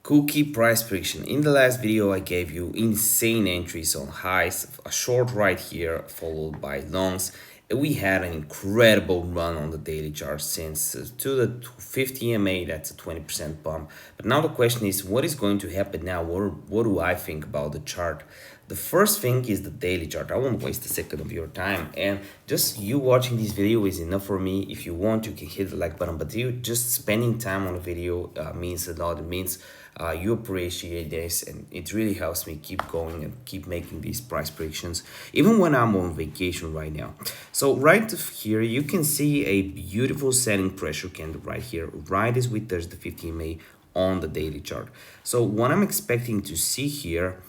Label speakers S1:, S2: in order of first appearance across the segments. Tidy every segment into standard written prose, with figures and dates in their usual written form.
S1: Cookie price prediction. In the last video, I gave you insane entries on highs, a short right here followed by longs. We had an incredible run on the daily chart since to the 50 EMA, that's a 20% bump. But now the question is, what is going to happen now? What do I think about the chart? The first thing is the daily chart. I won't waste a second of your time, and just you watching this video is enough for me. If you want, you can hit the like button, but you just spending time on the video means a lot. It means you appreciate this, and it really helps me keep going and keep making these price predictions even when I'm on vacation right now. So right here you can see a beautiful selling pressure candle right here, right as we touch the 15 May on the daily chart. So what I'm expecting to see here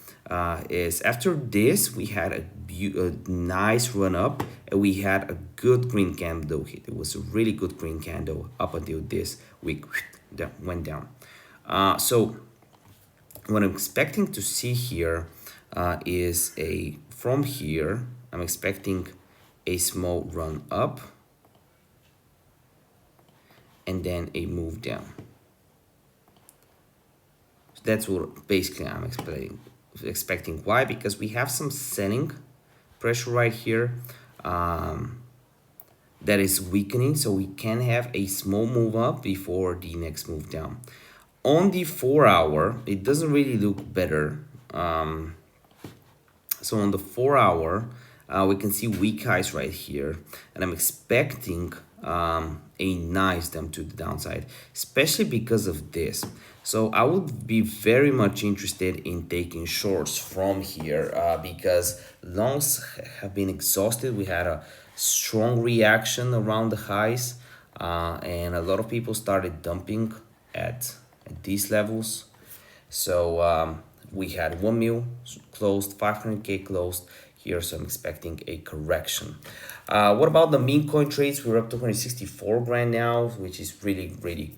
S1: is after this we had a nice run up, and we had a good green candle hit. It was a really good green candle up until this week that went down. So what I'm expecting to see here is from here I'm expecting a small run up and then a move down. So that's what basically I'm expecting. Why? Because we have some selling pressure right here that is weakening, so we can have a small move up before the next move down. On the 4-hour, it doesn't really look better. So on the 4-hour, we can see weak highs right here, and I'm expecting a nice dump to the downside, especially because of this. So I would be very much interested in taking shorts from here because longs have been exhausted. We had a strong reaction around the highs, and a lot of people started dumping at these levels. So we had 1 mil closed, 500k closed here, so I'm expecting a correction. What about the meme coin trades? We're up to 164 grand now, which is really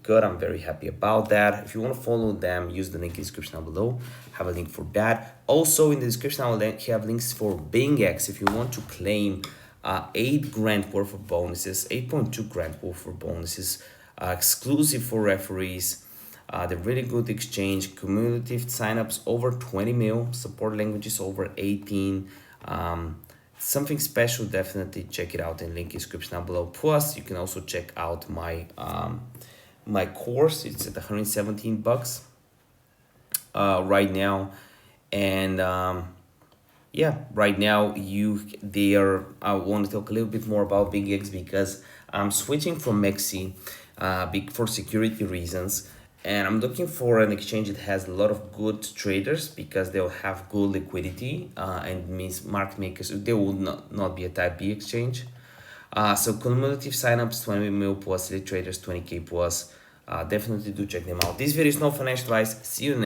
S1: good. I'm very happy about that. If you want to follow them, use the link in the description down below. Have a link for that. Also in the description I will have links for BingX if you want to claim 8 grand worth of bonuses, 8.2 grand worth of bonuses, exclusive for referees. The really good exchange, cumulative signups over 20 mil, support languages over 18. Something special, definitely check it out in link description down below. Plus you can also check out my my course. It's at 117 bucks right now, and yeah, right now I want to talk a little bit more about BingX because I'm switching from Mexi for security reasons. And I'm looking for an exchange that has a lot of good traders because they'll have good liquidity and means market makers. They will not be a type B exchange. So cumulative signups 20 mil plus, elite traders 20k plus. Definitely do check them out. This video is no financial advice. See you in the next